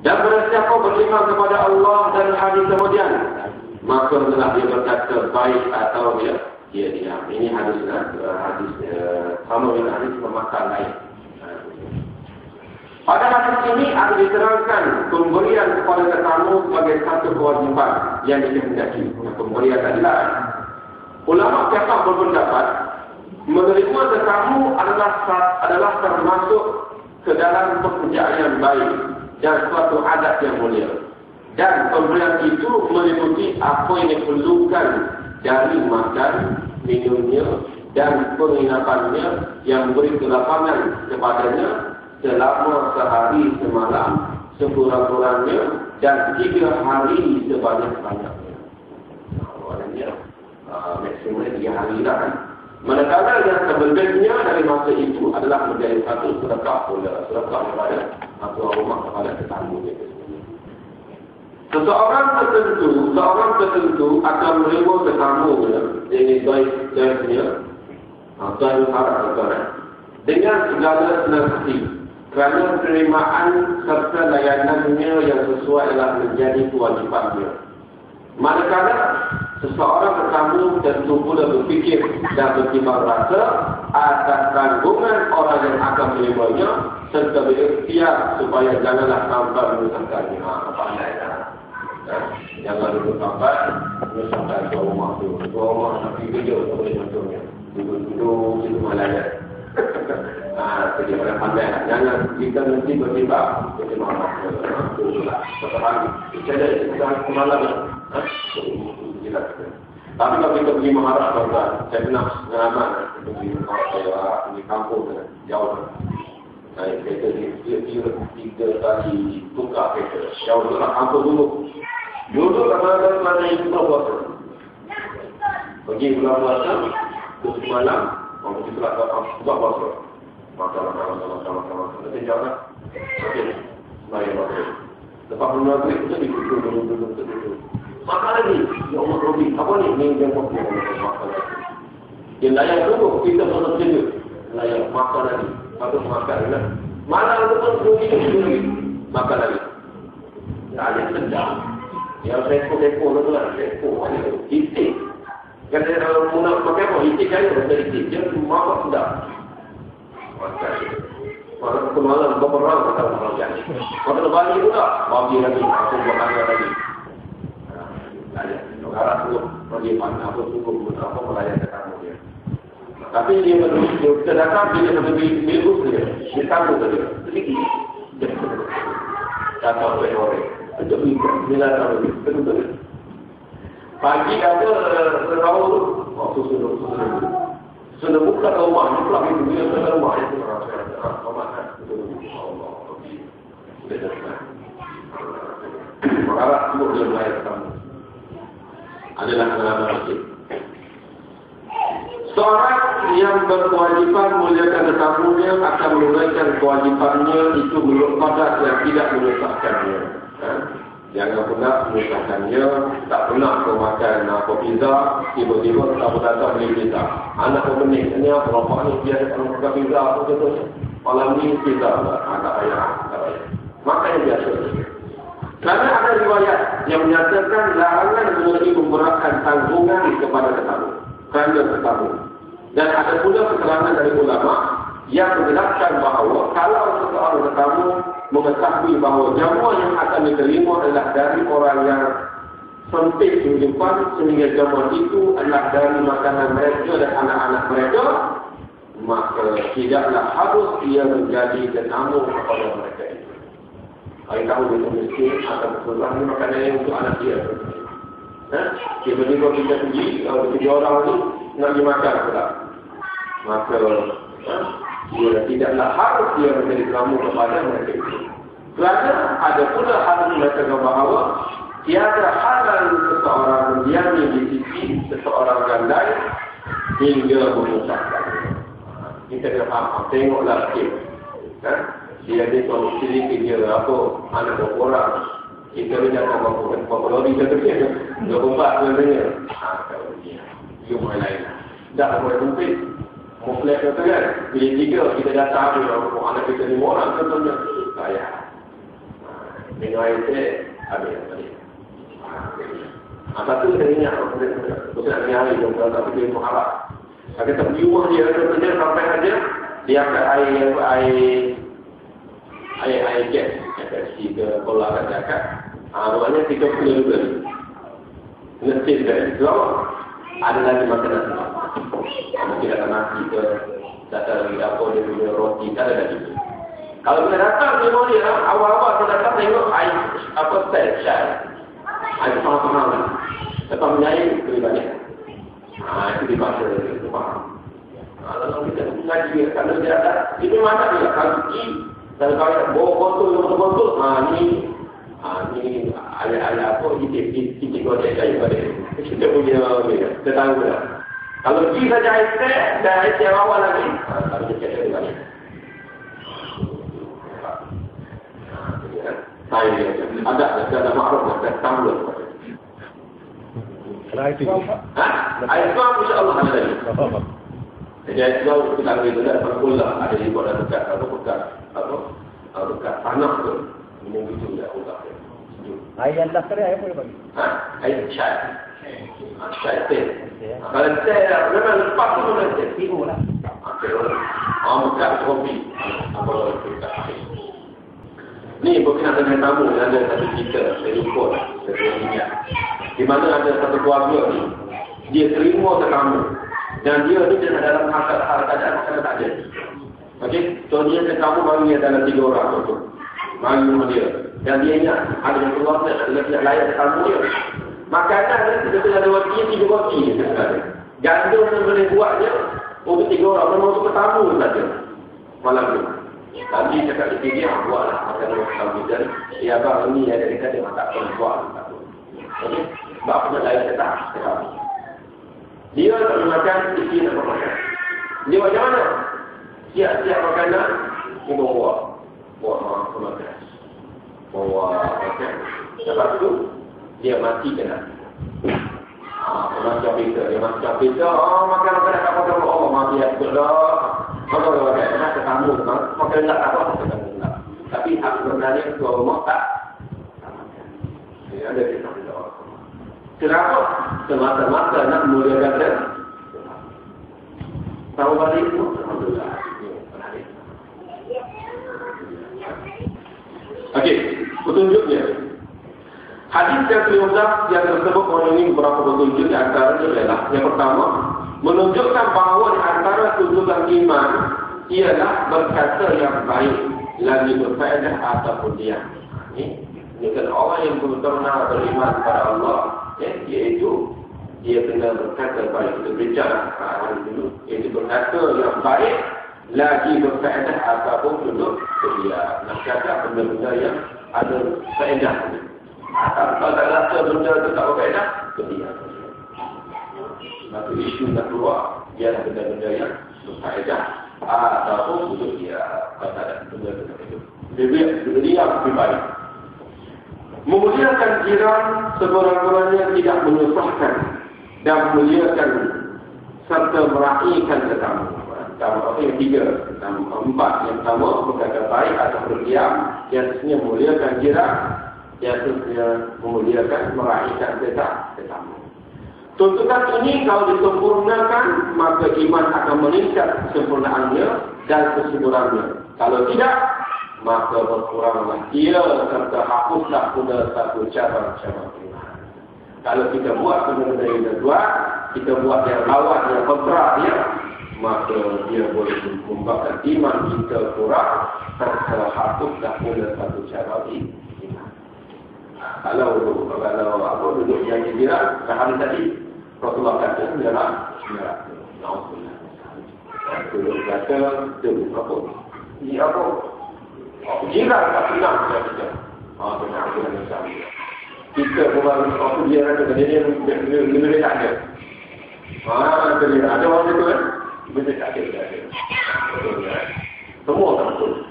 Dan barang siapa beriman kepada Allah dan hari kemudian, maka telah dia berkata baik atau dia diam. Ini hadis sama dengan hadis pemakan lain. Pada hadis ini ada diterangkan pemberian kepada tetamu sebagai satu kewajipan yang dikehendaki. Pemberian adalah ulama fiqh berpendapat menerima tetamu adalah termasuk ke dalam pekerjaan yang baik dan suatu adat yang mulia. Dan pemberian itu meliputi apa yang diperlukan dari makan, minumnya dan penginapannya yang memberi kelapangan kepadanya selama sehari semalam sekurang-kurangnya dan 3 hari sebanyak-banyaknya. Maknanya maksimum 3 hari lah kan. Manakala yang sebenarnya dari masa itu adalah menjadi satu sedekah pula, sedekah kepada atau rumah kepada tetamu itu. Seseorang tertentu akan menerima tetamunya, ini baik-baiknya, atau harap dengan segala senang hati. Kerana penerimaan serta layanannya yang sesuai adalah menjadi kewajipannya. Manakala seseorang tetamu tentu pula berfikir dan bertimbang rasa atas tanggungan orang yang akan menerimanya serta berikhtiar supaya janganlah sampai menyusahkannya. Pandai dah. Jangan duduk sampai menyusahkan tuan rumah tu. Tuan rumah nak pergi kerja seperti contohnya. Duduk-duduk itu malayan. Jadi orang pandai lah. Jangan kita nanti bertimbang setelah kita ada semalam tapi kalau kita pergi mengharap tuan-tuan, saya pernah pengalaman di kampung jauh kereta tiga kali tukar kereta jauh tu lah kampung dulu mana itu bulan puasa pergi bulan puasa terus semalam orang pergi bulan puasa masalah nanti jauh lah bayar waktu lepas bulan maghrib kita duduk makan lagi. Ya Allah Robi, apa ni? Ni yang kopi makan lagi. Yang layak dulu, kita masuk sini. Layak makan lagi. Patut makan lagi. Malam itu pun dulu makan lagi. Ya, ada sedang. Yang seko tu lah. Seko. Itik. Kan saya mula pakai apa? Itik kaya. Dari itik. Dia makan sedang. Makan. Malam berapa orang kata makan lagi. Makan balik pula. Bagi lagi. Aku makan lagi. Negara tu bagi mana pun cukup apa melayan tetamu dia. Tapi dia datang dia lebih bagus dia tahu dia sedikit. Kata orang itu bila tahu betul. Pagi ada tahu waktu sudah buka rumah ni pula itu dia sudah rumah itu rumah Allah. Maka semua dia melayan tetamu. Adalah pengalaman masjid. Seorang yang berkewajipan memuliakan tetamunya akan menunaikan kewajipannya itu belum pada yang tidak menyusahkannya. Jangan pernah menyusahkannya. Tak pernah kau makan pizza, tiba-tiba tak datang beli pizza. Anak kau benih, ini apa rokok ni biasa kalau makan pizza apa contohnya. Malam ni pizza tak payah. Makan yang biasa. Karena ada riwayat yang menyatakan larangan mengenai memberatkan tanggungan kepada tetamu. Kerana tetamu. Dan ada pula keterangan dari ulama yang menjelaskan bahawa kalau seseorang tetamu mengetahui bahawa jamuan yang akan diterima adalah dari orang yang sempit kehidupan sehingga jamuan itu adalah dari makanan mereka dan anak-anak mereka, maka tidaklah harus ia menjadi tetamu kepada mereka itu. Saya tahu dia miskin atau kebetulan ini makanan yang untuk anak dia. Tiba-tiba kita pergi orang itu nak dimakan pula. Maka dia tidaklah harus dia menjadi tetamu kepada mereka itu. Kerana ada pula hadis mengatakan bahawa tiada halal seseorang mendiami di sisi seseorang yang lain hingga memusahkannya. Kita kena faham, tengoklah sikit. Dia ada suatu siri kerja apa, anak orang. Kita ni datang berapa lori dia kerja. 24 sebenarnya. Kalau dia mulai lain. Dah mulai sempit. Muflek kata kan, bila 3 kita datang ada anak kita 5 orang contohnya. Saya. minum air teh, habis. Satu saya ingat, bukan nak minum air, kalau tak pergi muharram. Kalau kita pergi rumah dia, kerja sampai saja, dia angkat air gas, FSC ke kolam kat dekat. Ruangnya 30 juga. Ngesin dari itu, ada lagi makanan semua. Mungkin ada nasi ke, datang lagi dapur dia punya roti, tak ada lagi. Kalau kita datang di rumah dia, awal-awal kita datang tengok air, syai. Air sama-sama. Lepas menyair, lebih banyak. Itu dibaca itu faham. Kalau kita mengaji, kalau dia ada, itu macam dia. Kalau pergi, kalau kau bawa botol, ni ayat-ayat apa, titik godek saya pada kita punya, kita tahu dah. Kalau pergi saja air teh, dan air teh awal lagi, kalau dia cakap lebih banyak. Ada makruf, ada tambah. Air itu. Air itu insya-Allah ada lagi. Jadi air itu kita ambil dulu dan berpula ada di bawah dekat dekat tanah tu. Minum itu dah udah. Air yang dah kering apa dia bagi? Air syai. Syai teh. Kalau teh memang lepas tu boleh teh tiru lah. Bukan kopi. Apa dekat air. Ni bukan ada tamu, ada satu kita telefon, sebenarnya. Di mana ada satu keluarga ni, dia terima tetamu. Dan dia ni dalam keadaan makan tak ada. Okey, so dia tetamu bagi dia dalam 3 orang tu. Mari rumah dia. Dan dia ingat ada yang keluar ada tidak layak tetamu dia. Makanan ni kita ada roti 3 roti sebenarnya. Gandum yang boleh buatnya untuk 3 orang, memang untuk tetamu saja. Malam ni. Tadi cakap dia buatlah makanan tetamu dan dia abang ni ada dekat dia tak pernah buat. Okey, sebab apa lain tak tahu. Dia tak makan, isteri tak makan. Dia macam mana? Siap-siap makanan, dia bawa makan. Bawa makan. Lepas tu, dia mati kena. Macam pizza. Dia macam pizza. Makan tak apa-apa. Mati ya, betul dah. Makan. Nak tetamu. Makan tak apa-apa. Tapi hak sebenarnya tuan rumah tak. Ada kita. Kenapa? Semata-mata nak muliakan dia. Tahu balik itu? Alhamdulillah. Okey, petunjuknya. Hadis yang ke-15 yang tersebut mengandungi beberapa petunjuk di antaranya adalah yang pertama, menunjukkan bahawa di antara tuntutan iman ialah berkata yang baik, lagi berfaedah ataupun diam. Ini kan orang yang benar-benar beriman kepada Allah, iaitu dia kena berkata baik. Kita bicara hari dulu, iaitu berkata yang baik, lagi berfaedah ataupun duduk dia nak cakap benda-benda yang ada faedah. Kalau tak rasa benda itu tak berfaedah, dia. Maka isu nak keluar, biarlah benda-benda yang berfaedah ataupun duduk dia. Kalau tak ada benda itu tak berfaedah, dia lebih baik. Memuliakan jiran sekurang-kurangnya tidak menyusahkan dan memuliakan serta meraihkan tetamu. Yang 3, 4. Yang pertama berkata baik atau berdiam, yang seterusnya memuliakan jiran, yang seterusnya memuliakan meraihkan tetamu. Tuntutan ini kalau disempurnakan, maka iman akan meningkat kesempurnaannya dan kesuburannya. Kalau tidak, maka berkuranglah ia serta hapuslah pula satu cabang-cabang iman. Kalau kita buat benda-benda yang kedua, kita buat yang lawan, yang kontra dia, maka dia boleh membuatkan iman kita kurang serta hapuslah pula satu cabang iman. Kalau duduk yang jiran, sehari tadi Rasulullah kata merah. Duduk kata duduk apa? Ini apa? Jiran tak senang kita. Benar macam kita bukan waktu dia rasa dia lebih tak ada. Ada orang itu kan? Betul tak ada. Semua tak betul.